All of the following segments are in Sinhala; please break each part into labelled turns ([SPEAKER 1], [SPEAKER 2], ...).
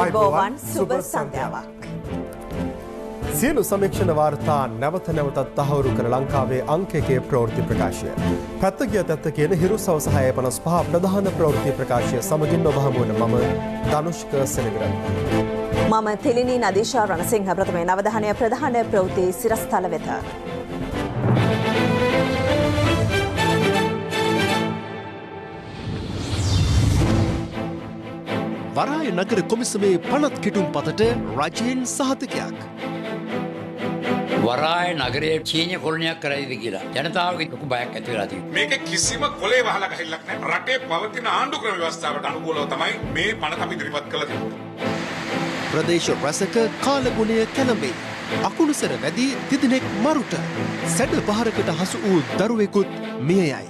[SPEAKER 1] ආයුබෝවන් සුබ සන්ධ්‍යාවක්. සියලු සමීක්ෂණ වාර්තා නැවත නැවතත් තහවුරු කර ලංකාවේ අංක 1 ප්‍රවෘත්ති ප්‍රකාශය. පැත්ත ගිය තත්ත කියන හිරු සවස 6:55 ප්‍රධාන ප්‍රවෘත්ති ප්‍රකාශය සමගින් ඔබ හමු වන මම ධනුෂ්ක සෙනවිරත්.
[SPEAKER 2] මම තිලිනී නදීෂා රණසිංහ ප්‍රථම නවධානය ප්‍රධාන ප්‍රවෘත්ති සිරස්තල වෙත.
[SPEAKER 3] වරාය නගර කොමිසමේ පනත් කිටුම් පතට රජයෙන් සහතිකයක්.
[SPEAKER 4] වරාය නගරයේ චීන කොලනියක් කරයිද කියලා ජනතාවගේ ලොකු බයක් ඇති වෙලා තියෙනවා.
[SPEAKER 5] මේක කිසිම කොලේ වහලා ගහිල්ලක් නැහැ. රටේ පවතින ආණ්ඩු ක්‍රම ව්‍යවස්ථාවට අනුකූලව තමයි මේ පනත අපි ඉදිරිපත් කළ තියෙන්නේ.
[SPEAKER 3] ප්‍රදේශ රසක කාලගුණය කැළඹේ. අකුණුසර වැඩි තිදෙනෙක් මරුට. සැඩ පහරකට හසු වූ දරුවෙකුත් මිය යයි.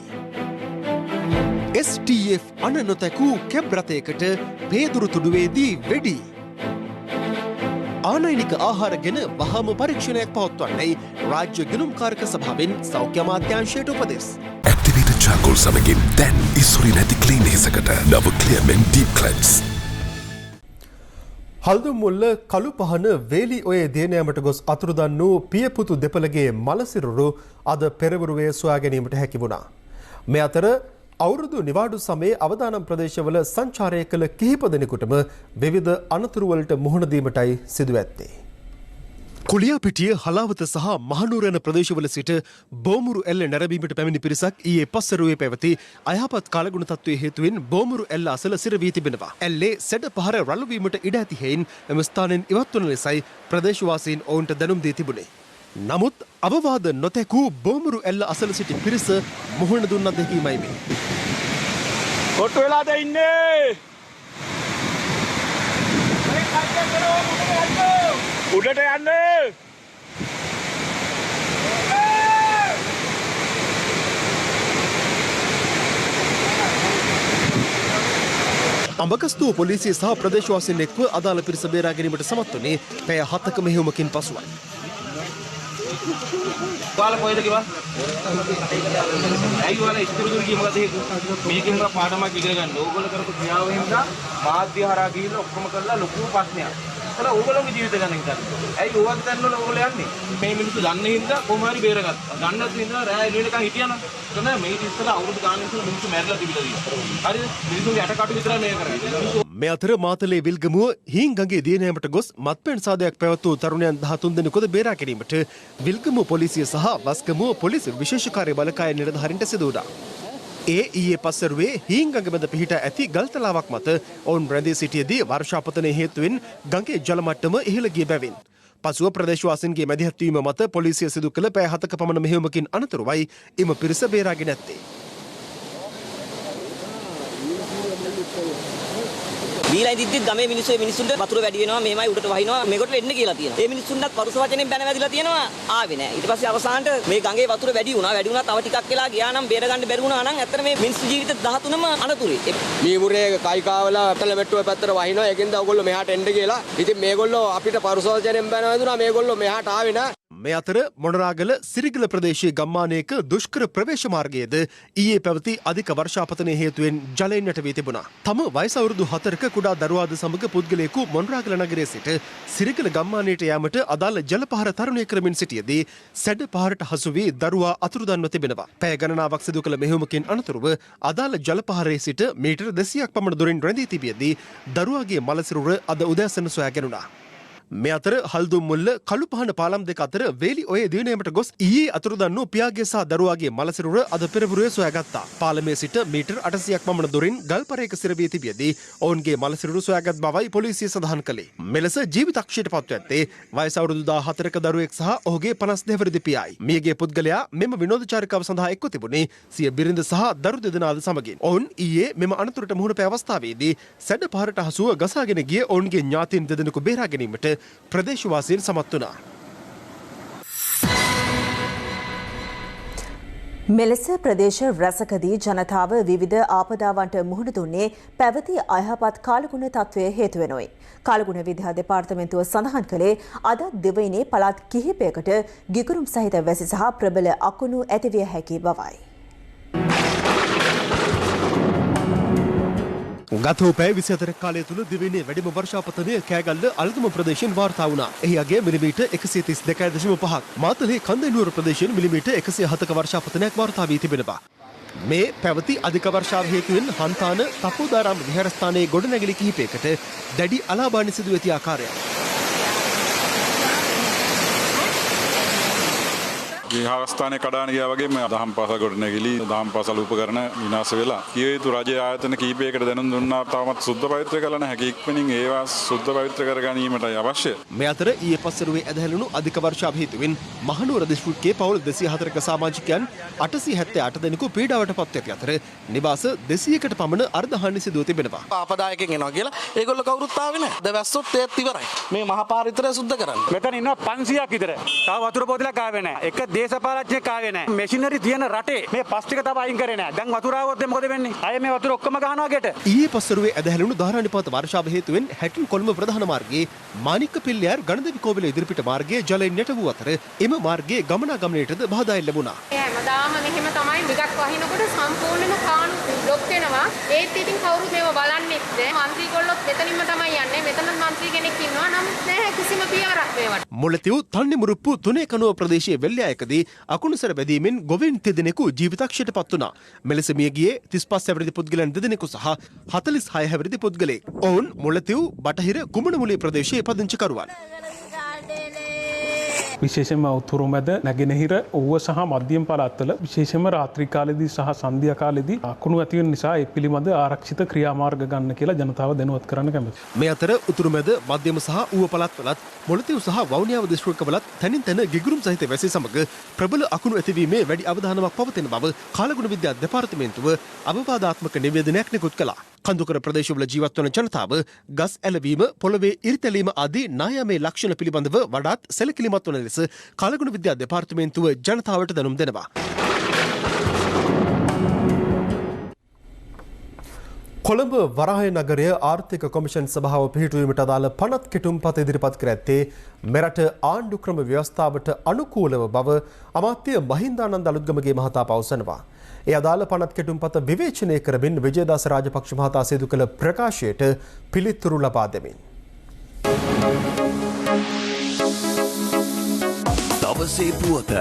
[SPEAKER 3] STF අන නොතැකූ කැබ් රථයකට පේදුරු තුඩුවේදී වෙඩි. ආනයනික ආහාර ගැන වහාම පරීක්ෂණයක් පවත්වන්නයි රාජ්‍ය ගිණුම්කාරක සභාවෙන් සෞඛ්‍ය අමාත්‍යාංශයට උපදෙස්.
[SPEAKER 6] ඇක්ටිවේටඩ් චාකෝල් සමගින් දැන් ඉසුරි නැති ක්ලීන් හිසකට නව ක්ලියර්මෙන් ඩීප් ක්ලෙන්ස්.
[SPEAKER 1] හල්දුමුල්ල කළු පහන වේලි ඔයේ දේනෑමට ගොස් අතුරුදන් වූ පියපුතු දෙපළගේ මලසිරුරු අද පෙරවරුවේ සොයා ගැනීමට හැකි වුණා. මේ අතර අවුරුදු නිවාඩු සමයේ අවදානම් ප්‍රදේශවල සංචාරය කළ කිහිප දෙනෙකුටම විවිධ අනතුරුවලට මුහුණ දීමටයි සිදු ඇත්තේ.
[SPEAKER 3] කුලියාපිටිය හලාවත සහ මහනුවර යන ප්‍රදේශවල සිට බෝමුරු එල්ල නැරඹීමට පැමිණි පිරිසක් ඊයේ පස්වරුවේ පැවති අයහපත් කාලගුණ තත්ත්වයේ හේතුවෙන් බෝමුරු එල්ල අසල සිර වී තිබෙනවා. ඇල්ලේ සැඩ පහර රළු වීමට ඉඩ ඇති හේයින් එම ස්ථානයෙන් ඉවත් වන ලෙසයි ප්‍රදේශවාසීන් ඔවුන්ට දැනුම් දී තිබුණේ. නමුත් අවවාද නොතැකූ බෝමුරු එල්ල අසල සිටි පිරිස මුහුණ දුන්නත් දැකීමයි මේ.
[SPEAKER 7] කොට්ටු වෙලාද ඉන්නේ? උඩට යන්න.
[SPEAKER 3] අඹගස්තුව පොලිසිය සහ ප්‍රදේශවාසීන් එක්ව අදාළ පිරිස බේරා ගැනීමට සමත් වුණේ පැය 7ක මෙහෙයුමකින් පසුවයි.
[SPEAKER 7] ඔයාලා කොහෙද කිව්වා? ඇයි ඔයාලා ඉස්තුරු දුර ගියේ මොකද හේතුව? මේකෙන් පාඩමක් ඉගෙන ගන්න. ඕගොල්ලෝ කරපු ක්‍රියාව හින්දා මාධ්‍ය හරහා ගිහිල්ලා ඔක්කොම කරලා ලොකු ප්‍රශ්නයක්. ඒලා ඕගොල්ලෝගේ ජීවිත ගැන හිතන්න. ඇයි ඕවත් දැන්නවල ඕගොල්ලෝ යන්නේ? මේ මිනිස්සු දන්නේ හින්දා කොහොම හරි බේරගත්තා. දන්නත් හින්දා රෑ එළියටකන් හිටියනම් එතන මේ ඉස්සලා අවුරුදු ගානක් ඉස්සලා මිනිස්සු මැරලා තිබිලා තියෙනවා. හරිද? මිනිස්සුන්ගේ යටකටු විතරයි මේ කරන්නේ.
[SPEAKER 3] මේ අතර මාතලේ විල්ගමුව හීන්ගඟේ දියනෑමට ගොස් මත්පැන් සාදයක් පැවැත් වූ තරුණයන් 13 දෙනෙකුද බේරා ගැනීමට විල්ගමුව පොලිසිය සහ වස්ගමුව පොලිස් විශේෂ කාර්ය බලකාය නිලධාරීන්ට සිදු වුණා. ඊයේ පස්වරුවේ හීන්ගඟ මැද පිහිටා ඇති ගල්තලාවක් මත ඔවුන් රැඳී සිටියේදී වර්ෂාපතනයේ හේතුවෙන් ගඟේ ජල මට්ටම ඉහළ ගිය බැවින් පසුව ප්‍රදේශවාසීන්ගේ මැදිහත් වීම මත පොලිසිය සිදු කළ පැය 7ක පමණ මෙහෙයුමකින් අනතුරුවයි එම පිරිස බේරාගෙන ඇත්තේ.
[SPEAKER 8] දීලා ඉදිද්දි ගමේ මිනිස්සුන්ට වතුර වැඩි වෙනවා මෙහෙමයි උඩට වහිනවා මේකට එන්න කියලා තියෙනවා. ඒ මිනිස්සුන්ටත් පරුස වචනෙන් බැන වැදිලා තියෙනවා ආවේ නෑ. ඊට පස්සේ අවසානට මේ ගඟේ වතුර වැඩි වුණා තව ටිකක් වෙලා ගියා නම් බේර ගන්න බැරි වුණා නම් ඇත්තට මේ මිනිස්සු ජීවිත 13ම අනතුරුයි.
[SPEAKER 9] මීමුරේ කයිකාවල අතල මෙට්ටුවේ පැත්තට වහිනවා. ඒකෙන්ද ඔයගොල්ලෝ මෙහාට එන්න කියලා. ඉතින් මේගොල්ලෝ අපිට පරුස වචනෙන් බැන වැදුනා. මේගොල්ලෝ මෙහාට ආවේ නෑ.
[SPEAKER 3] මේ අතර මොනරාගල සිරිගල ප්‍රදේශයේ ගම්මානයක දුෂ්කර ප්‍රවේශ මාර්ගයේද ඊයේ පැවති අධික වර්ෂාපතනයේ හේතුවෙන් ජලයෙන් යට වී තිබුණා. තම වයස අවුරුදු 4ක කුඩා දරුවාද සමග පුද්ගලයෙකු මොනරාගල නගරයේ සිට සිරිගල ගම්මානයට යාමට අදාළ ජල පහර තරණය කරමින් සිටියේදී සැඩ පහරට හසු වී දරුවා අතුරුදන්ව තිබෙනවා. පැය ගණනාවක් සිදු කළ මෙහෙයුමකින් අනතුරුව අදාළ ජල පහරේ සිට මීටර 200ක් පමණ දුරින් රැඳී තිබියදී දරුවාගේ මලසිරුර අද උදෑසන සොයා ගැනුණා. මේ අතර හල්දුම්මුල්ල කළුපහන පාලම් දෙක අතර වේලි ඔයේ දියුණුවීමට ගොස් ඊයේ අතුරුදන් වූ පියාගේ සහ දරුවාගේ මලසිරුර අද පෙරවරුවේ සොයාගත්තා. පාලමේ සිට මීටර් 800ක් පමණ දුරින් ගල්පරයක සිරවී තිබියදී ඔවුන්ගේ මලසිරුර සොයාගත් බවයි පොලිසිය සඳහන් කළේ. මෙලෙස ජීවිතක්ෂයට පත්ව ඇත්තේ වයස අවුරුදු 14ක දරුවෙක් සහ ඔහුගේ 52 වසරේ පියායි. මියගේ පුද්ගලයා මෙම විනෝදචාරිකාව සඳහා එක්ව තිබුණේ සිය බිරිඳ සහ දරු දෙදෙනාද සමගින්. ඔවුන් ඊයේ මෙම අනතුරට මුහුණ පෑ අවස්ථාවේදී සැඩ පහරට හසුව ගසාගෙන ගිය ඔවුන්ගේ ඥාතීන් දෙදෙනෙකු බේරා ගැනීමට ප්‍රදේශවාසීන් සමත් වුණා.
[SPEAKER 2] මෙලෙස ප්‍රදේශ රැසකදී ජනතාව විවිධ ආපදාවන්ට මුහුණ දුන්නේ පැවති අයහපත් කාලගුණ තත්ත්වය හේතුවෙනුයි. කාලගුණ විද්‍යා දෙපාර්තමේන්තුව සඳහන් කළේ අද දිවයිනේ පළාත් කිහිපයකට ගිගුරුම් සහිත වැසි සහ ප්‍රබල අකුණු ඇතිවිය හැකි බවයි.
[SPEAKER 3] ගත වූ පැය 24 කාලය තුළ දිවයිනේ වැඩිම වර්ෂාපතනය කෑගල්ල අලුතම ප්‍රදේශයෙන් වාර්තා වුණා. එහි අගය මිලිමීටර් 132.5ක්. මාතලේ කන්දෙනුවර ප්‍රදේශයෙන් මිලිමීටර් 107ක වර්ෂාපතනයක් වාර්තා වී තිබෙනවා. මේ පැවති අධික වර්ෂාව හේතුවෙන් හන්තාන තපෝදාරාම විහාරස්ථානයේ ගොඩනැගිලි කිහිපයකට දැඩි අලාභාන සිදු වෙති ආකාරයක්.
[SPEAKER 10] විහාරස්ථානයේ කඩාන ගියා වගේම දහම් පාසල් ගොඩනැගිලි දහම් පාසල් උපකරණ විනාශ වෙලා කිය යුතු රජයේ ආයතන කිහිපයකට දැනුම් දුන්නා තවමත් සුද්ධ පවිත්‍ර කළ නැහැ. ඉක්මනින් ඒවා සුද්ධ පවිත්‍ර කර ගැනීමටයි අවශ්‍ය.
[SPEAKER 3] මේ අතර ඊයේ පස්වරුවේ ඇදහැළුණු අධික වර්ෂාව හේතුවෙන් මහනුවර දිස්ත්‍රික්කයේ පවුල් 204ක සමාජිකයන් 878 දෙනෙකු පීඩාවට පත් ඇති අතර නිවාස 200කට පමණ අර්ධහානි සිදුව තිබෙනවා.
[SPEAKER 11] ආපදායකෙන් එනවා කියලා ඒගොල්ලෝ කවුරුත් ආවේ නැහැ. දවස්සොත් ඒත් ඉවරයි. මේ මහා පාරිතරය සුද්ධ කරන්න.
[SPEAKER 12] මෙතන ඉන්නවා 500ක් විතර. තව වතුර බෝතලයක් ආවේ නැහැ. එක දේශපාලඥයෙක් ආවේ නැහැ. මැෂිනරි තියෙන රටේ මේ පස් ටික තව අයින් කරේ නැහැ. දැන් වතුර ආවොත් මොකද වෙන්නේ? අය මේ වතුර ඔක්කොම ගහනවා ගෙට.
[SPEAKER 3] ඊයේ පස්වරුවේ ඇදහැළුණු ධාරානිපාත වර්ෂාව හේතුවෙන් හැටින් කොළඹ ප්‍රධාන මාර්ගයේ මාණික්ක පිල්ලයාර් ගණදෙවි කෝවිල ඉදිරිපිට මාර්ගයේ ජලයෙන් යට වූ අතර එම මාර්ගයේ ගමනාගමනයටද බාධා ලැබුණා.
[SPEAKER 13] හැමදාම මෙහෙම තමයි ටිකක් වහිනකොට සම්පූර්ණයෙන්ම කාණු බ්ලොක් වෙනවා. ඒත් ඉතින් කවුරුත් මේව බලන්නේ නැහැ. മന്ത്രിගොල්ලොත් මෙතනින්ම තමයි යන්නේ. මෙතන മന്ത്രി කෙනෙක් ඉන්නවා. නමුත් නැහැ කිසිම පියවරක් මේවට.
[SPEAKER 3] මුලතිව් තන්නිමුරුප්පු තුනේ කනුව ප්‍රදේශයේ වෙල්ලෑයකදී අකුණුසර බැදීමෙන් ගොවීන් දෙදෙනෙකු ජීවිතක්ෂයට පත් වුණා. මෙලෙස මිය ගියේ 35 හැවිරිදි පුද්ගලයන් දෙදෙනෙකු සහ 46 හැවිරිදි පුද්ගලයෙක්. ඔවුන් මුලතිව් බටහිර කුමණමුලිය ප්‍රදේශයේ පදිංචිකරුවන්.
[SPEAKER 14] විශේෂයෙන්ම උතුරු මැද නැගෙනහිර ඌව සහ මධ්‍යම පළාත්වල විශේෂයෙන්ම රාත්‍රී කාලෙදී සහ සන්ධ්‍යා කාලෙදී අකුණු ඇති වෙන නිසා ඒ පිළිබඳ ආරක්ෂිත ක්‍රියාමාර්ග ගන්න කියලා ජනතාව දැනුවත් කරන්න කැමතියි.
[SPEAKER 3] මේ අතර උතුරු මැද මධ්‍යම සහ ඌව පළාත්වලත් මුලතිව් සහ වවුනියාව දිස්ත්‍රික්කවලත් තනින් තන ගිගුරුම් සහිත වැසි සමග ප්‍රබල අකුණු ඇතිවීමේ වැඩි අවධානමක් පවතින බව කාලගුණ විද්‍යා දෙපාර්තමේන්තුව අවවාදාත්මක නිවේදනයක් නිකුත් කළා. කඳුකර ප්‍රදේශවල ජීවත් වන ජනතාව ගස් ඇලවීම, පොළවේ ඉරිතැලීම ආදී නායාමේ ලක්ෂණ පිළිබඳව වඩාත් සැලකිලිමත් වන ලෙස කාලගුණ විද්‍යා දෙපාර්තමේන්තුව ජනතාවට දැනුම් දෙනවා.
[SPEAKER 1] කොළඹ වරාය නගරය ආර්ථික කොමිෂන් සභාව පිහිටුවීමට අදාළ පනත් කෙටුම්පත ඉදිරිපත් කර ඇත්තේ මෙරට ආණ්ඩු ක්‍රම ව්‍යවස්ථාවට අනුකූලව බව අමාත්‍ය මහින්දානන්ද අලුත්ගමගේ මහතා පවසනවා. ඒ අදාළ පනත් කෙටුම්පත විවේචනය කරමින් විජයදාස රාජපක්ෂ මහතා සිදු කළ ප්‍රකාශයට පිළිතුරු ලබා දෙමින්.
[SPEAKER 15] දවසේ පුවත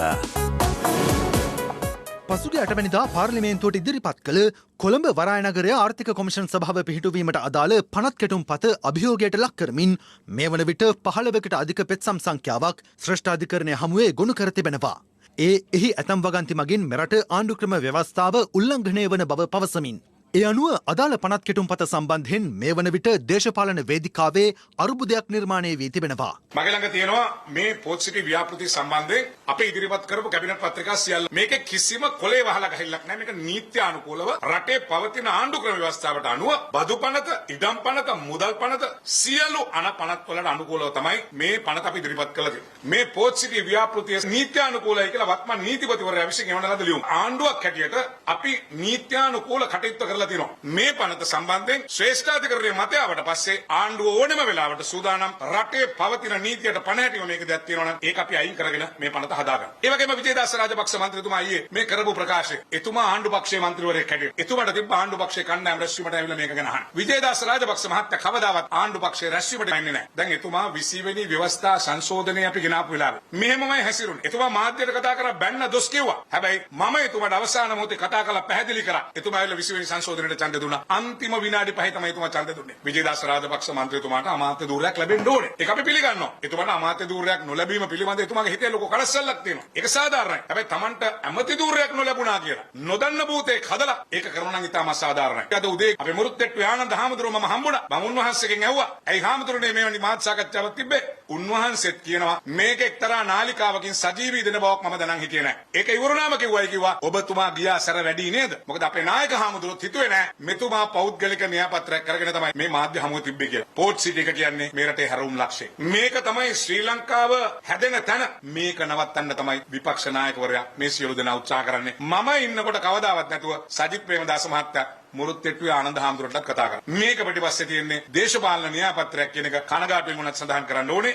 [SPEAKER 16] පසුගිය 8 වෙනිදා පාර්ලිමේන්තුවට ඉදිරිපත් කළ කොළඹ වරාය නගරය ආර්ථික කොමිෂන් සභාව පිහිටුවීමට අදාළ පනත් කෙටුම්පත අභියෝගයට ලක් කරමින් මේ වන විට 15කට අධික පෙත්සම් සංඛ්‍යාවක් ශ්‍රේෂ්ඨාධිකරණය හමුවේ ගොනු කර තිබෙනවා. එහි ඇතම් වගන්ති මගින් මෙරට ආණ්ඩු ක්‍රම ව්‍යවස්ථාව උල්ලංඝනය වන බව පවසමින්. ඒ අනුව අදාළ පනත් කෙටුම්පත සම්බන්ධයෙන් මේ වන විට දේශපාලන වේදිකාවේ අරුබුදයක් නිර්මාණය වී තිබෙනවා.
[SPEAKER 5] මගේ ළඟ තියෙනවා මේ පොත් සිටි ව්‍යාපෘති සම්බන්ධයෙන් අපේ ඉදිරිපත් කරපු කැබිනට් පත්‍රිකා සියල්ල. මේකේ කිසිම කොලේ වහලා ගහිල්ලක් නැහැ. මේක නීත්‍යානුකූලව රටේ පවතින ආණ්ඩු ක්‍රම ව්‍යවස්ථාවට අනුව බදු පනත, ඉඩම් පනත, මුදල් පනත සියලු පනත් වලට අනුකූලව තමයි මේ පනත අපි ඉදිරිපත් කළා තියෙන්නේ. මේ පොත් සිටි ව්‍යාපෘතිය නීත්‍යානුකූලයි කියලා වත්මන් නීතිපතිවරයා විසින් එවන ලද ලියුම. ආණ්ඩුවක් හැටියට අපි නීත්‍යානුකූල කටයුතු කරලා මේ පනත සම්බන්ධයෙන් ශ්‍රේෂ්ඨාධිකරණයේ මතයවට පස්සේ ආණ්ඩුව ඕනෑම වෙලාවට සූදානම් රටේ පවතින නීතියට පණ හැටිව මේක දෙයක් තියෙනවා නම් ඒක අපි අයින් කරගෙන මේ පනත හදාගන්න. ඒ වගේම විජේදාස රාජපක්ෂ මන්ත්‍රීතුමා ඊයේ මේ කරපු ප්‍රකාශය එතුමා ආණ්ඩු පක්ෂයේ මන්ත්‍රීවරයෙක් හැටියට එතුමාට තිබ්බ ආණ්ඩු පක්ෂයේ කණ්ඩායම රැස්වීමට ඇවිල්ලා මේක ගැන අහන්න. විජේදාස රාජපක්ෂ මහත්තයා කවදාවත් ආණ්ඩු පක්ෂයේ රැස්වීමට එන්නේ නැහැ. දැන් එතුමා 20 වෙනි ව්‍යවස්ථා සංශෝධනය අපි ගෙනාපු වෙලාවේ මෙහෙමමයි හැසිරුනේ. එතුමා මාධ්‍යයට කතා කරා බැන්න දොස් කිව්වා. හැබැයි මම එතුමාට අවසාන මොහොතේ කතා කරලා පැහැදිලි කරා. එතුමා ඇවිල්ලා 20 වෙනි සංශෝධනයට ඡන්දය දුන්නා. අන්තිම විනාඩි 5 තමයි එතුමා ඡන්දය දුන්නේ. විජේදාස රාජපක්ෂ මන්ත්‍රීතුමාට අමාත්‍ය ධූරයක් ලැබෙන්න ඕනේ. ඒක අපි පිළිගන්නවා. එතුමාට අමාත්‍ය ධූරයක් නොලැබීම පිළිබඳ එතුමාගේ හිතේ ලොකු කලස්සල්ලක් තියෙනවා. ඒක සාධාරණයි. හැබැයි Tamanට ඇමති ධූරයක් නොලැබුණා කියලා නොදන්න භූතේ කදලා ඒක කරනවා නම් ඉතාම අසාධාරණයි. අද උදේ අපේ මුරුත්තෙට්ටු ආනන්ද හාමුදුරුවෝ මම හම්බුණා. මම උන්වහන්සේගෙන් ඇහුවා. "ඇයි හාමුදුරනේ මේ වගේ මාත් සාකච්ඡාවක් තිබ්බේ?" උන්වහන්සේත් කියනවා මේක එක්තරා නාලිකාවකින් සජීවී දෙන බවක් මම දැනන් හිටියේ නැහැ. ඒක ඉවරුනාම කිව්වා ඔබතුමා ගියා සැර වැඩි නේද? මොකද අපේ නායක හාමුදුරුවෝත් හිතුවේ නැහැ මෙතුමා පෞද්ගලික න්‍යායපත්‍රයක් කරගෙන තමයි මේ මාධ්‍ය හමුව තිබ්බේ කියලා. පෝට් සිටි එක කියන්නේ මේ රටේ හැරවුම් ලක්ෂ්‍ය. මේක තමයි ශ්‍රී ලංකාව හැදෙන තැන. මේක නවත්තන්න තමයි විපක්ෂ නායකවරයා මේ සියලු දෙනා උත්සාහ කරන්නේ. මම ඉන්නකොට කවදාවත් නැතුව සජිත් ප්‍රේමදාස මහත්තයා මුරුත් තෙට්ටුවේ ආනන්ද හාමුදුරන්ටත් කතා කරා. මේක පිටිපස්සේ තියෙන්නේ දේශපාලන න්‍යායපත්‍රයක් කියන එක කනගාටුවෙන් උනත් සඳහන් කරන්න ඕනේ.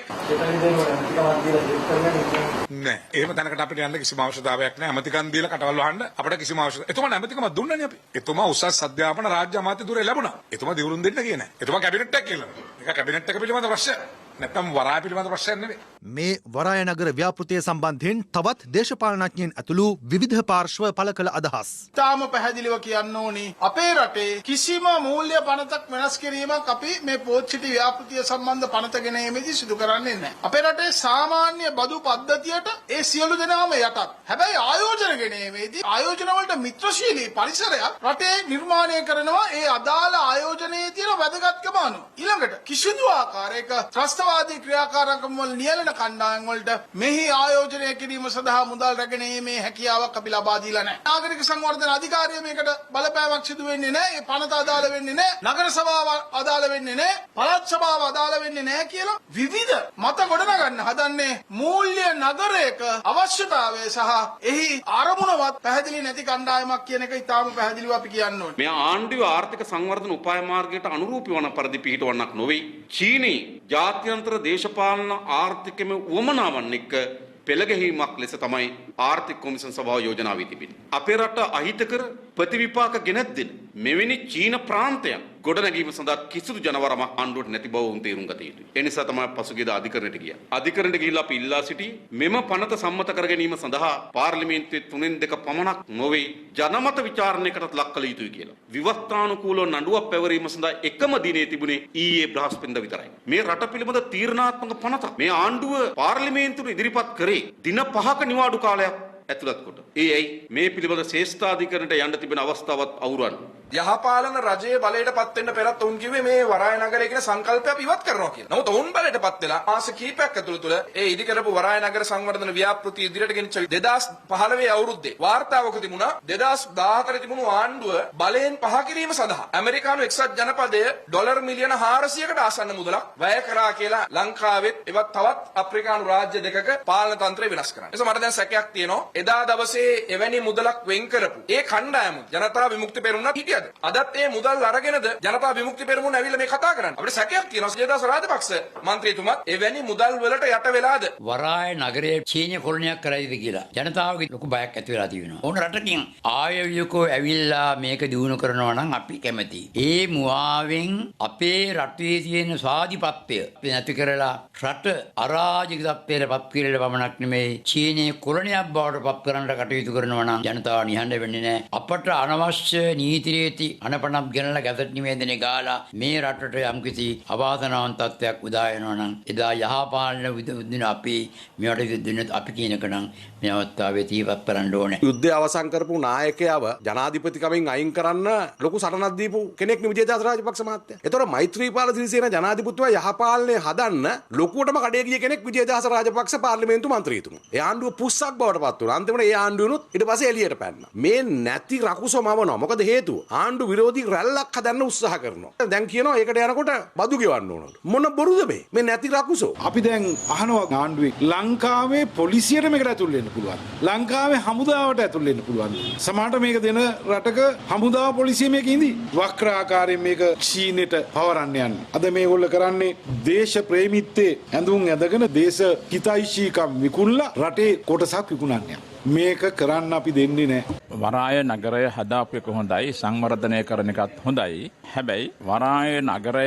[SPEAKER 5] නෑ. එහෙම තැනකට අපිට යන්න කිසිම අවශ්‍යතාවයක් නෑ. ඇමතිකම් දීලා කටවල් වහන්න අපිට කිසිම අවශ්‍යතාවයක්. එතුමා ඇමතිකම දුන්නනේ අපි. එතුමා උසස් අධ්‍යාපන රාජ්‍ය අමාත්‍ය ධුරය ලැබුණා. එතුමා දිවුරුම් දෙන්න කියේ නෑ. එතුමා කැබිනට් එකක් කියලා. ඒක කැබිනට් එක පිළිබඳ ප්‍රශ්න. නැත්තම් වරාය පිළිබඳ ප්‍රශ්නයක් නෙවෙයි.
[SPEAKER 16] මේ වරාය නගර ව්‍යාපෘතිය සම්බන්ධයෙන් තවත් දේශපාලනඥයින් ඇතුළු විවිධ පාර්ශ්ව පළ කළ අදහස්.
[SPEAKER 17] තාම පැහැදිලිව කියන්න ඕනේ අපේ රටේ කිසිම මූල්‍ය පනතක් වෙනස් කිරීමක් අපි මේ පෝච්චිටි ව්‍යාපෘතිය සම්බන්ධ පනත ගෙනීමේදී සිදු කරන්නේ නැහැ. අපේ රටේ සාමාන්‍ය බදු පද්ධතියට ඒ සියලු දෙනාම යටත්. හැබැයි ආයෝජන ගෙනීමේදී ආයෝජන වලට මිත්‍රශීලී පරිසරයක් රටේ නිර්මාණය කරනවා ඒ අදාළ ආයෝජනයේ තියෙන වැදගත්කම අනුව. ඊළඟට කිසිදු ආකාරයක ත්‍රස්තවාදී ක්‍රියාකාරකම් වල නියැලෙන කණ්ඩායම් වලට මෙහි ආයෝජනය කිරීම සඳහා මුදල් රැගෙනීමේ හැකියාවක් අපි ලබා දීලා නැහැ. නාගරික සංවර්ධන අධිකාරිය මේකට බලපෑමක් සිදු වෙන්නේ නැහැ. ඒ පනත අදාළ වෙන්නේ නැහැ. නගර සභාව අදාළ වෙන්නේ නැහැ. පළාත් සභාව අදාළ වෙන්නේ නැහැ කියලා විවිධ මත ගොඩනගන්න හදන්නේ මූල්‍ය නගරයක අවශ්‍යතාවය සහ එහි අරමුණවත් පැහැදිලි නැති කණ්ඩායමක් කියන එක ඉතාම පැහැදිලිව අපි කියන්න ඕනේ.
[SPEAKER 18] මේ ආණ්ඩුවේ ආර්ථික සංවර්ධන උපාය මාර්ගයට අනුරූපී වන පරිදි පිහිටවන්නක් නොවේ. චීනී ජාත්‍යන්තර දේශපාලන ආර්ථිකම වමනාවන් එක්ක පෙළගැහීමක් ලෙස තමයි ආර්ථික කොමිසම් සභාව යෝජනා වී තිබෙන්නේ. අපේ රට අහිතකර ප්‍රතිවිපාක ගෙනත් දෙන මෙවැනි චීන ප්‍රාන්තයන් ගොඩනැගීම සඳහා කිසිදු ජනවරමක් ආණ්ඩුවට නැති බව උන් තේරුම් ගත යුතුයි. ඒ නිසා තමයි පසුගියදා අධිකරණයට ගියා. අධිකරණයට ගිහිල්ලා අපි ඉල්ලා සිටි මෙම පනත සම්මත කර ගැනීම සඳහා පාර්ලිමේන්තුවේ 3/2 පමණක් නොවේ ජනමත විචාරණයකටත් ලක් කළ යුතුයි කියලා. විවස්ථානුකූලව නඩුවක් පැවරීම සඳහා එකම දිනේ තිබුණේ ඊයේ බ්‍රහස්පතින්දා විතරයි. මේ රට පිළිබඳ තීරණාත්මක පනතක් මේ ආණ්ඩුව පාර්ලිමේන්තුවේ ඉදිරිපත් කරේ දින 5ක නිවාඩු කාලයක් ඇතුළත් කොට. ඒයි මේ පිළිබඳ ශ්‍රේෂ්ඨාධිකරණයට යන්න තිබෙන අවස්ථාවත් අවුරන්.
[SPEAKER 7] යහපාලන රජයේ බලයට පත් වෙන්න පෙරත් උන් කිව්වේ මේ වරාය නගරය කියන සංකල්පය අපි ඉවත් කරනවා කියලා. නමුත් උන් බලයට පත් වෙලා මාස කිහිපයක් ඇතුළත ඒ ඉදි කරපු වරාය නගර සංවර්ධන ව්‍යාපෘතිය ඉදිරියට ගෙනිච්ච 2015 අවුරුද්දේ වාර්තාවක තිබුණා 2014 තිබුණු ආණ්ඩුව බලයෙන් පහ කිරීම සඳහා ඇමරිකානු එක්සත් ජනපදය ඩොලර් මිලියන 400කට ආසන්න මුදලක් වැය කරා කියලා ලංකාවෙත් එවත් තවත් අප්‍රිකානු රාජ්‍ය දෙකක පාලන තන්ත්‍රය වෙනස් කරන්න. ඒක මට දැන් සැකයක් තියෙනවා. එදා දවසේ එවැනි මුදලක් වෙන් කරපු ඒ කණ්ඩායම ජනතා විමුක්ති පෙරමුණක් හිටියද? අදත් ඒ මුදල් අරගෙනද ජනතා විමුක්ති පෙරමුණ ඇවිල්ලා මේ කතා කරන්නේ. අපිට සැකයක් තියෙනවා සජිදාස රාජපක්ෂ මන්ත්‍රීතුමත් එවැනි මුදල් වලට යට වෙලාද?
[SPEAKER 4] වරාය නගරයේ චීන කොලනියක් කරයිද කියලා ජනතාවගේ ලොකු බයක් ඇති වෙලා තියෙනවා. ඕන රටකින් ආයෝජකෝ ඇවිල්ලා මේක දිනු කරනවා නම් අපි කැමතියි. ඒ මුවාවෙන් අපේ රටේ තියෙන ස්වාධිපත්‍ය අපි නැති කරලා රට අරාජික තත්ත්වයට පත් කිරීම පමණක් නෙමෙයි චීනයේ කොලනියක් බවට පත් කරන්න කටයුතු කරනවා නම් ජනතාව නිහඬ වෙන්නේ නැහැ. අපට අනවශ්‍ය නීති රීති අනපනක් ගෙනලා ගැසට් නිවේදනය ගාලා මේ රටට යම්කිසි අවාසනාවන්ත තත්ත්වයක් උදා වෙනවා නම් එදා යහපාලන විදින අපි මේවට විදින අපි කියනක නම් මේ අවස්ථාවේ තීවත් කරන්න ඕනේ.
[SPEAKER 19] යුද්ධය අවසන් කරපු නායකයව ජනාධිපතිකමෙන් අයින් කරන්න ලොකු සටනක් දීපු කෙනෙක් නේ විජේදාස රාජපක්ෂ මහත්තයා. ඒතකොට මෛත්‍රීපාල සිරිසේන ජනාධිපතිතුමා යහපාලනය හදන්න ලොකුවටම කඩේ ගිය කෙනෙක් විජේදාස රාජපක්ෂ පාර්ලිමේන්තු මන්ත්‍රීතුමා. ඒ ආණ්ඩුව පුස්සක් බවට පත් වුණා. අන්තිමට ඒ ආණ්ඩුවනුත් ඊට පස්සේ එළියට පැන්නා. මේ නැති රකුසමවනවා. මොකද හේතුව? ආණ්ඩු විරෝධී රැල්ලක් හදන්න උත්සාහ කරනවා. දැන් කියනවා ඒකට යනකොට බදු ගෙවන්න ඕන. මොන බොරුද මේ? මේ නැති රකුසෝ.
[SPEAKER 20] අපි දැන් අහනවා ආණ්ඩුවේ ලංකාවේ පොලිසියට මේකට ඇතුල් වෙන්න පුළුවන්. ලංකාවේ හමුදාවට ඇතුල් වෙන්න පුළුවන්. සමහරට මේක දෙන රටක හමුදාව පොලිසිය මේක ඉඳි. වක්‍රාකාරයෙන් මේක චීනෙට පවරන්න යන්නේ. අද මේගොල්ල කරන්නේ දේශ ප්‍රේමිත්තේ ඇඳුම් ඇඳගෙන දේශ හිතයිශීකම් විකුණලා රටේ කොටසක් විකුණන්නේ. මේක කරන්න අපි දෙන්නේ නැහැ.
[SPEAKER 21] වරාය නගරය හදාපු එක හොඳයි, සංවර්ධනය කරන එකත් හොඳයි. හැබැයි වරාය නගරය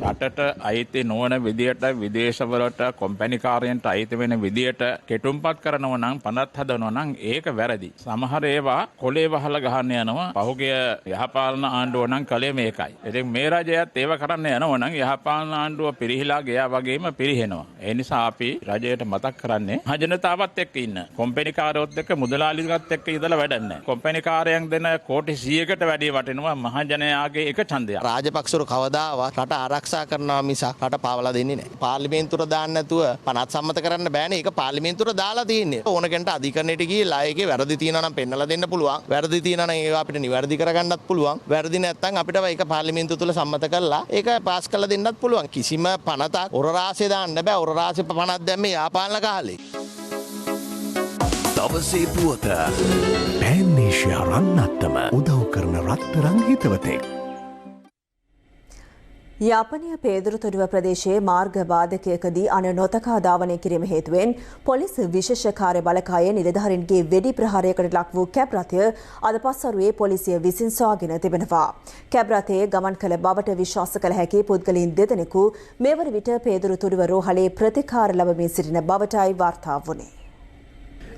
[SPEAKER 21] රටට අයිති නොවන විදියට විදේශවලට කොම්පැනිකාරයන්ට අයිති වෙන විදියට කෙටුම්පත් කරනවා නම් පනත් හදනවා නම් ඒක වැරදි. සමහර ඒවා කොලේ වහලා ගහන්න යනවා. පහුගිය යහපාලන ආණ්ඩුව නම් කලේ මේකයි. ඉතින් මේ රජයත් ඒව කරන්න යනවා නම් යහපාලන ආණ්ඩුව පිරිහිලා ගියා වගේම පිරිහෙනවා. ඒ නිසා අපි රජයට මතක් කරන්නේ ජනතාවත් එක්ක ඉන්න කොම්පැනිකාරයොත් එක්ක මුදලාලිකත් එක්ක ඉඳලා වැඩක් නැහැ. කොම්පැනිකාරයන් දෙන කෝටි 100කට වැඩි වටිනවා මහජනයාගේ එක ඡන්දයක්.
[SPEAKER 22] රාජපක්ෂරු කවදාවත් රට ආරක්ෂා කරනවා මිසක් රට පාවලා දෙන්නේ නැහැ. පාර්ලිමේන්තුවට දාන්න නැතුව පනත් සම්මත කරන්න බෑනේ. ඒක පාර්ලිමේන්තුවට දාලා තියෙන්නේ. ඕන කෙනට අධිකරණයට ගිහලා ඒකේ වැරදි තියෙනවා නම් පෙන්නලා දෙන්න පුළුවන්. වැරදි තියෙනවා නම් ඒවා අපිට නිවැරදි කරගන්නත් පුළුවන්. වැරදි නැත්නම් අපිට ඒක පාර්ලිමේන්තුව තුල සම්මත කරලා ඒක පාස් කරලා දෙන්නත් පුළුවන්. කිසිම පනතක් ඔර රාශිය දාන්න බෑ. ඔර රාශිය පනත් දැම්මේ යාපාලන කාලේ.
[SPEAKER 15] දවසේ පුවත පෑන්නේෂයා රන්නත්තම උදව් කරන රත්තරන් හිතවතෙක්.
[SPEAKER 2] යාපනය පේදුරුතොඩුව ප්‍රදේශයේ මාර්ග බාධකයකදී අන නොතකා ධාවනය කිරීම හේතුවෙන් පොලිස් විශේෂ කාර්ය බලකායේ නිලධාරීන්ගේ වෙඩි ප්‍රහාරයකට ලක් වූ කැබ් රථය අද පස්වරුවේ පොලිසිය විසින් සොයාගෙන තිබෙනවා. කැබ් රථයේ ගමන් කළ බවට විශ්වාස කළ හැකි පුද්ගලයන් දෙදෙනෙකු මෙවර විට පේදුරුතොඩුව රෝහලේ ප්‍රතිකාර ලබමින් සිටින බවටයි වාර්තා වුණේ.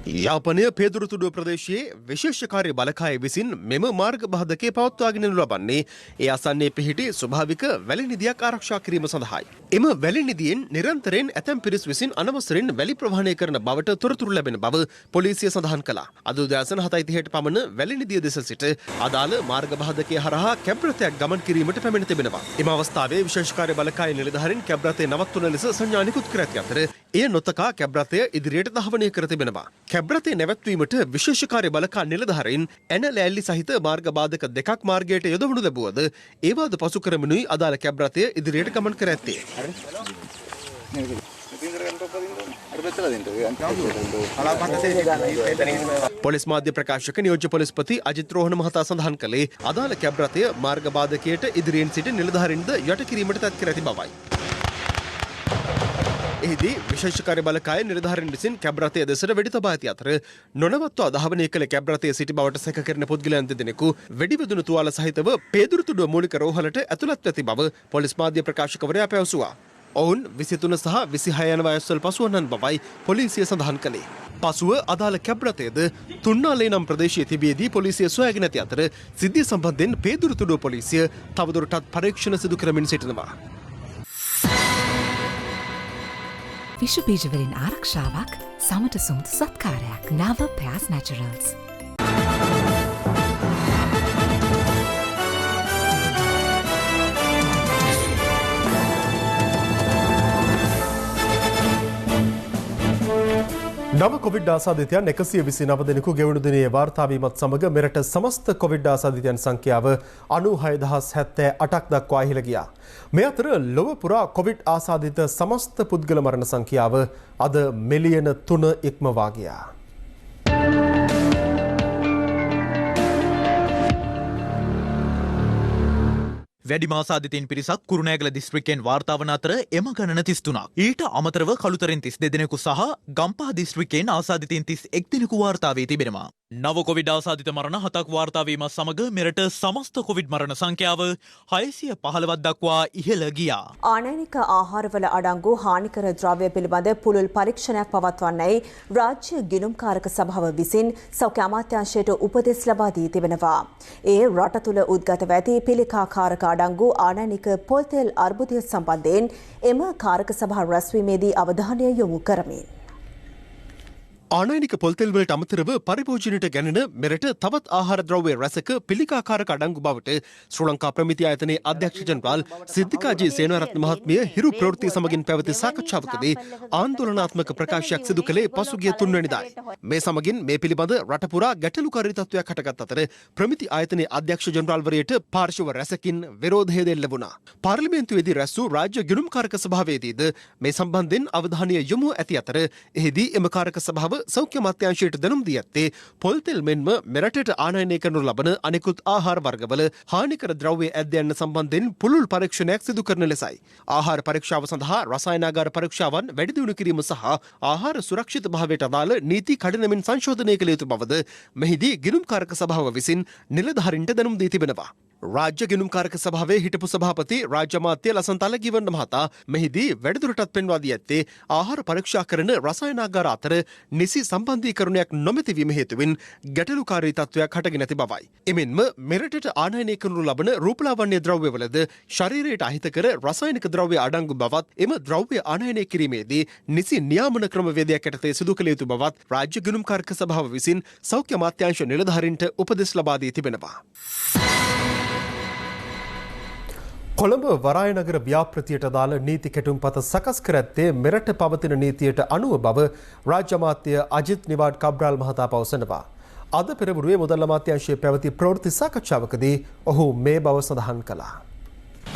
[SPEAKER 3] යාපනය පේදුරුතුඩුව ප්‍රදේශයේ විශේෂකාර්ය බලකාය විසින් මෙම මාර්ග බාධකය පවත්වාගෙන ලබන්නේ ඒ අසන්නේ පිහිටි ස්වභාවික වැලි නිදියක් ආරක්ෂා කිරීම සඳහායි. එම වැලි නිදියෙන් නිරන්තරයෙන් ඇතැම් පිරිස් විසින් අනවසරින් වැලි ප්‍රවාහනය කරන බවට තොරතුරු ලැබෙන බව පොලිසිය සඳහන් කළා. අද උදෑසන 7:30ට පමණ වැලි නිදිය දෙස සිට අදාළ මාර්ග බාධකය හරහා කැබ් රථයක් ගමන් කිරීමට පැමිණ තිබෙනවා. එම අවස්ථාවේ විශේෂකාර්ය බලකාය නිලධාරීන් කැබ් රථය නවත්වන ලෙස සංඥා නිකුත් කර ඇති අතර එය නොතකා කැබ් රථය ඉදිරියට ධාවනය කර තිබෙනවා. කැබ් රථය නැවැත්වීමට විශේෂකාර්ය බලකා නිලධාරීන් ඇන ලෑල්ලි සහිත මාර්ග බාධක දෙකක් මාර්ගයට යොදවනු ලැබුවද ඒවාද පසු කරමිනුයි අදාළ කැබ් රථය ඉදිරියට ගමන් කර ඇත්තේ. පොලිස් මාධ්‍ය ප්‍රකාශක නියෝජ්‍ය පොලිස්පති අජිත් රෝහණ මහතා සඳහන් කළේ අදාළ කැබ් රථය මාර්ග බාධකයට ඉදිරියෙන් සිට නිලධාරීන්ද යට කිරීමට තත් කර ඇති බවයි. එහිදී විශේෂකාර්ය බලකාය නිලධාරීන් විසින් කැබ් රථය දෙසට වෙඩි තබා ඇති අතර නොනවත්වා ධාවනය කළ කැබ් රථයේ සිටි බවට සැක කරන පුද්ගලයන් දෙදෙනෙකු වෙඩිවිදුණු තුවාල සහිතව පේදුරුතුඩුව මූලික රෝහලට ඇතුළත් ඇති බව පොලිස් මාධ්‍ය ප්‍රකාශකවරයා පැවසුවා. ඔවුන් 23 සහ 26 යන වයස්වල පසුවන්නන් බවයි පොලිසිය සඳහන් කළේ. පසුව අදාළ කැබ් රථයද තුන්නාලේ නම් ප්‍රදේශයේ තිබියදී පොලිසිය සොයාගෙන ඇති අතර සිද්ධිය සම්බන්ධයෙන් පේදුරුතුඩුව පොලිසිය තවදුරටත් පරීක්ෂණ සිදු කරමින් සිටිනවා.
[SPEAKER 6] විෂ බීජවලින් ආරක්ෂාවක් සමට සුමුදු සත්කාරයක් නව පෑස් නැචරල්ස්.
[SPEAKER 1] නව කොවිඩ් ආසාදිතයන් 129 දෙනෙකු ගෙවුණු දිනේ වාර්තා වීමත් සමග මෙරට සමස්ත කොවිඩ් ආසාදිතයන් සංඛ්‍යාව 96078ක් දක්වා ඉහළ ගියා. මේ අතර ලොව පුරා කොවිඩ් ආසාදිත සමස්ත පුද්ගල මරණ සංඛ්‍යාව අද මිලියන 3 ඉක්මවා ගියා.
[SPEAKER 16] වැඩිම ආසාදිතයින් පිරිසක් කුරුණෑගල දිස්ත්‍රික්කයෙන් වාර්තා වන අතර එම ගණන 33ක්. ඊට අමතරව කළුතරින් 32 දෙනෙකු සහ ගම්පහ දිස්ත්‍රික්කයෙන් ආසාදිතයින් 31 දෙනෙකු වාර්තා වී තිබෙනවා. නව කොවිඩ් ආසාදිත මරණ 7ක් වාර්තා වීමත් සමග මෙරට සමස්ත කොවිඩ් මරණ සංඛ්‍යාව 615ක් දක්වා ඉහළ ගියා.
[SPEAKER 2] ආනයනික ආහාරවල අඩංගු හානිකර ද්‍රව්‍ය පිළිබඳ පුළුල් පරීක්ෂණයක් පවත්වන්නයි රාජ්‍ය ගිණුම්කාරක සභාව විසින් සෞඛ්‍ය අමාත්‍යාංශයට උපදෙස් ලබා දී තිබෙනවා. ඒ රට තුළ උද්ගතව ඇති පිළිකාකාරක අඩංගු ආනයනික පොල්තෙල් අර්බුදය සම්බන්ධයෙන් එම කාරක සභා රැස්වීමේදී අවධානය යොමු කරමින්
[SPEAKER 3] ආනයනික පොල්තෙල් වලට අමතරව පරිභෝජනයට ගැනෙන මෙරට තවත් ආහාර ද්‍රව්‍ය රැසක පිළිකාකාරක අඩංගු බවට ශ්‍රී ලංකා ප්‍රමිති ආයතනයේ අධ්‍යක්ෂ ජනරාල් සිද්ධිකා ජී සේනාරත්න මහත්මිය හිරු ප්‍රවෘත්ති සමගින් පැවති සාකච්ඡාවකදී ආන්දෝලනාත්මක ප්‍රකාශයක් සිදු කළේ පසුගිය 3 වෙනිදායි. මේ සමගින් මේ පිළිබඳ රට පුරා ගැටලුකාරී තත්ත්වයක් හටගත් අතර ප්‍රමිති ආයතනයේ අධ්‍යක්ෂ ජනරාල්වරයාට පාර්ශව රැසකින් විරෝධය දෙන්න ලැබුණා. පාර්ලිමේන්තුවේදී රැස් වූ රාජ්‍ය ගිණුම්කාරක සභාවේදීද මේ සම්බන්ධයෙන් අවධානය යොමු ඇති අතර එහිදී එම කාරක සභාව සෞඛ්‍ය අමාත්‍යාංශයට දැනුම් දී ඇත්තේ පොල්තෙල් මෙන්ම මෙරටට ආනයනය කරනු ලබන අනෙකුත් ආහාර වර්ගවල හානිකර ද්‍රව්‍ය ඇද්ද යන්න සම්බන්ධයෙන් පුළුල් පරීක්ෂණයක් සිදු කරන ලෙසයි. ආහාර පරීක්ෂාව සඳහා රසායනාගාර පරීක්ෂාවන් වැඩි දියුණු කිරීම සහ ආහාර සුරක්ෂිත භාවයට අදාළ නීති කඩිනමින් සංශෝධනය කළ යුතු බවද මෙහිදී ගිණුම්කාරක සභාව විසින් නිලධාරීන්ට දැනුම් දී තිබෙනවා. රාජ්‍ය ගිණුම්කාරක සභාවේ හිටපු සභාපති රාජ්‍ය අමාත්‍ය ලසන්ත අලගිවන්න මහතා මෙහිදී වැඩිදුරටත් පෙන්වා දී ඇත්තේ ආහාර පරීක්ෂා කරන රසායනාගාර අතර නිසි සම්බන්ධීකරණයක් නොමැති වීම හේතුවෙන් ගැටලුකාරී තත්ත්වයක් හටගෙන ඇති බවයි. එමෙන්ම මෙරටට ආනයනය කරනු ලබන රූපලාවන්‍ය ද්‍රව්‍යවලද ශරීරයට අහිතකර රසායනික ද්‍රව්‍ය අඩංගු බවත් එම ද්‍රව්‍ය ආනයනය කිරීමේදී නිසි නියාමන ක්‍රමවේදයක් යටතේ සිදු කළ යුතු බවත් රාජ්‍ය ගිණුම්කාරක සභාව විසින් සෞඛ්‍ය අමාත්‍යාංශ නිලධාරීන්ට උපදෙස් ලබා දී තිබෙනවා. කොළඹ වරායනගර ව්‍යාපෘතියට අදාළ නීති කෙටුම්පත සකස් කර ඇත්තේ මෙරට පවතින නීතියට අනුව බව රාජ්‍ය අමාත්‍ය අජිත් නිවාඩ් කබ්‍රාල් මහතා පවසනවා. අද පෙරවරුවේ මුදල් අමාත්‍යාංශයේ පැවති ප්‍රවෘත්ති සාකච්ඡාවකදී ඔහු මේ බව සඳහන් කළා.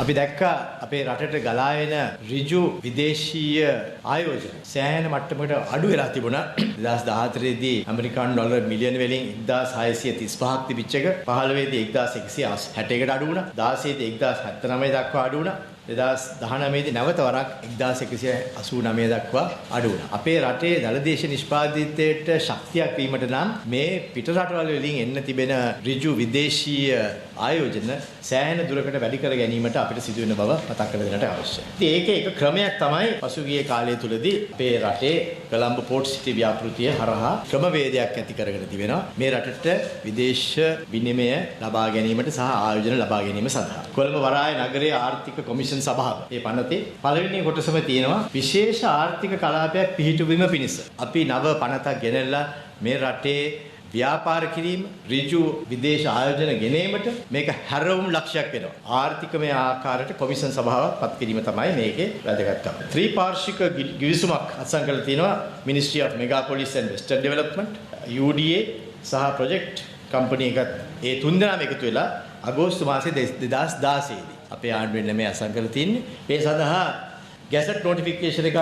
[SPEAKER 8] අපි දැක්කා අපේ රටට ගලා එන ඍජු විදේශීය ආයෝජන සෑහෙන මට්ටමකට අඩු වෙලා තිබුණා. 2014 දී ඇමරිකානු ඩොලර් මිලියන වලින් 1635ක් තිබිච්ච එක 15 දී 1161කට අඩු වුණා. 16 දී 1079 දක්වා අඩු වුණා. 2019 දී නැවත වරක් 1189 දක්වා අඩු වුණා. අපේ රටේ දළදේශ නිෂ්පාදිතයට ශක්තියක් වීමට නම් මේ පිට රටවල් වලින් එන්න තිබෙන ඍජු විදේශීය ආයෝජන සෑහෙන දුරකට වැඩි කර ගැනීමට අපිට සිදු වෙන බව මතක් කර දෙන්නට අවශ්‍යයි. ඉතින් ඒකේ එක ක්‍රමයක් තමයි පසුගිය කාලය තුලදී අපේ රටේ කොළඹ පෝට් සිටි ව්‍යාපෘතිය හරහා ක්‍රමවේදයක් ඇති කරගෙන තිබෙනවා. මේ රටට විදේශ විනිමය ලබා ගැනීමට සහ ආයෝජන ලබා ගැනීම සඳහා. කොළඹ වරාය නගරයේ ආර්ථික කොමිෂන් සභාව මේ පනතේ පළවෙනි කොටසම තියෙනවා විශේෂ ආර්ථික කලාපයක් පිහිටුවීම පිණිස. අපි නව පනතක් ගෙනල්ලා මේ රටේ ව්‍යාපාර කිරීම ඍජු විදේශ ආයෝජන ගෙනීමට මේක හැරවුම් ලක්ෂයක් වෙනවා. ආර්ථිකමය ආකාරයට කොමිෂන් සභාවක් පත් කිරීම තමයි මේකේ වැදගත්කම. ත්‍රිපාර්ශ්වික ගිවිසුමක් අත්සන් කරලා තිනවා Ministry of Megapolis and Western Development, UDA සහ ප්‍රොජෙක්ට් කම්පැනි එකත් ඒ තුන්දෙනාම එකතු වෙලා අගෝස්තු මාසයේ 2016 දී අපේ ආණ්ඩුවෙන් මේ අත්සන් කරලා තින්නේ. ඒ සඳහා ගැසට් නොටිෆිකේෂන් එකක්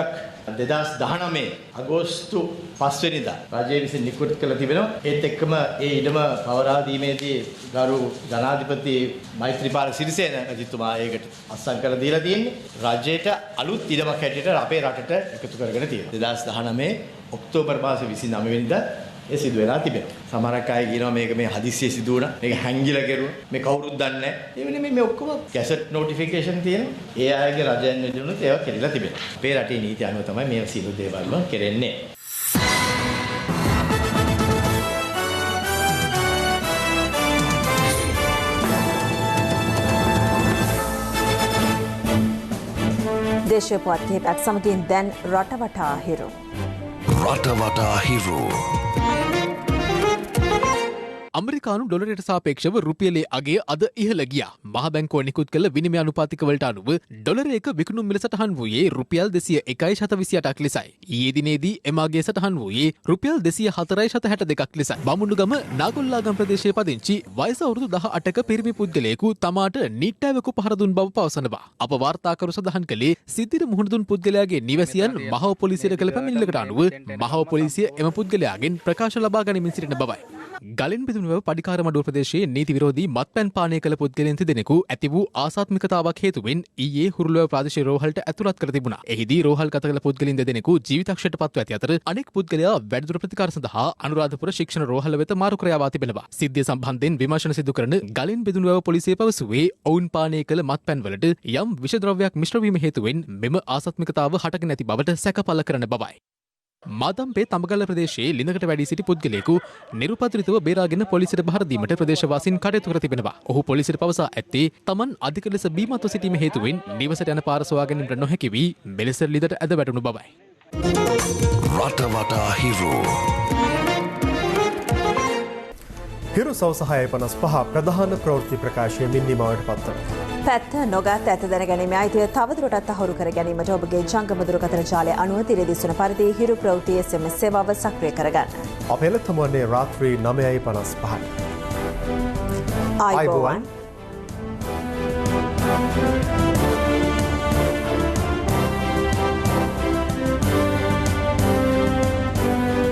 [SPEAKER 8] 2019 අගෝස්තු 5 වෙනිදා රජය විසින් නිකුත් කළ තිබෙනවා. ඒත් එක්කම ඒ ඉඩම පවරා දීමේදී ගරු ජනාධිපති මෛත්‍රීපාල සිරිසේන මැතිතුමා ඒකට අත්සන් කරලා දීලා තියෙන්නේ. රජයට අලුත් ඉඩමක් හැටියට අපේ රටට එකතු කරගෙන තියෙනවා. 2019 ඔක්තෝබර් මාසේ 29 වෙනිදා ඒ සිදු වෙලා තිබෙනවා. සමහරක් අය කියනවා මේක මේ හදිස්සියේ සිදු වුණා. මේක හැංගිලා කෙරුවා. මේ කවුරුත් දන්නේ නැහැ. ඒ වෙන්නේ මේ ඔක්කොම ගැසට් නොටිෆිකේෂන් තියෙනවා. ඒ අයගේ රජයන් වෙනුනොත් ඒවා කෙරෙලා තිබෙනවා. අපේ රටේ නීති අනුව තමයි මේ සියලු දේවල්ම කෙරෙන්නේ.
[SPEAKER 2] දේශීය පුවත් කිහිපයක් සමගින් දැන් රටවටා හිරු.
[SPEAKER 15] රටවටා හිරු.
[SPEAKER 9] අමරිකානු ඩොලරයට සාපේක්ෂව රුපියලේ අගය අද ඉහළ ගියා. මහ බැංකුව නිකුත් කළ විනිමය අනුපාතිකවලට අනුව ඩොලරයක විකුණුම් මිල සටහන් වූයේ රුපියල් 201.28ක් ලෙසයි. ඊයේ දිනේදී එම අගය සටහන් වූයේ රුපියල් 204.62ක් ලෙසයි. බමුණුගම නාගොල්ලාගම් ප්‍රදේශයේ පදිංචි වයස අවුරුදු 18ක පිරිමි පුද්ගලයෙකු තමාට නිට්ටාවකු පහර දුන් බව පවසනවා. අප වාර්තාකරු සඳහන් කළේ සිද්ධියට මුහුණ දුන් පුද්ගලයාගේ නිවසියන් මහව පොලිසියට කළ පැමිණිල්ලකට අනුව මහව පොලිසිය එම පුද්ගලයාගෙන් ප්‍රකාශ ලබා ගනිමින් සිටින බවයි. ගලින් බිදුනුව පඩිකාර මඩුව ප්‍රදේශයේ නීති විරෝධී මත්පැන් පානය කළ පුද්ගලයන් දෙදෙනෙකු ඇති වූ ආසාත්මිකතාවක් හේතුවෙන් ඊයේ හුරුළුව ප්‍රාදේශීය රෝහලට ඇතුළත් කර තිබුණා. එහිදී රෝහල් ගත කළ පුද්ගලයන් දෙදෙනෙකු ජීවිතක්ෂයට පත්ව ඇති අතර අනෙක් පුද්ගලයා වැඩිදුර ප්‍රතිකාර සඳහා අනුරාධපුර ශික්ෂණ රෝහල වෙත මාරු කර යවා තිබෙනවා. සිද්ධිය සම්බන්ධයෙන් විමර්ශන සිදු කරන ගලින් බිදුනුව පොලිසිය පැවසුවේ ඔවුන් පානය කළ මත්පැන් වලට යම් විෂද්‍රව්‍යයක් මිශ්‍ර වීම හේතුවෙන් මෙම ආසාත්මිකතාව හටගෙන ඇති බවට සැකපළ කරන බවයි. මාදම්පේ තඹගල්ල ප්‍රදේශයේ ලිඳකට වැඩි සිටි පුද්ගලයෙකු නිරුපද්‍රිතව බේරාගෙන පොලිසියට බහර දීමට ප්‍රදේශවාසීන් කටයුතු කර තිබෙනවා. ඔහු පොලිසියට පවසා ඇත්තේ තමන් අධික ලෙස බීමත්ව සිටීම හේතුවෙන් නිවසට යන පාර සොයා ගැනීමට නොහැකි වී මෙලෙස ලිඳට ඇද වැටුණු බවයි.
[SPEAKER 15] රටවටා හිරු.
[SPEAKER 1] හිරු සවස 6:55 ප්‍රධාන ප්‍රවෘත්ති ප්‍රකාශය මිනිමාවට පත්වන.
[SPEAKER 2] පැත්ත නොගත් ඇත දැනගැනීමේ අයිතිය තවදුරටත් අහුරු කර ගැනීමට ඔබගේ ජංගම දුරකථන ජාලය අනුව තිරේ දිස්වන පරිදි හිරු ප්‍රවෘත්ති SMS සේවාව සක්‍රිය කරගන්න.
[SPEAKER 1] අප එළතම වන්නේ රාත්‍රී 9:55යි.
[SPEAKER 2] ආයුබෝවන්.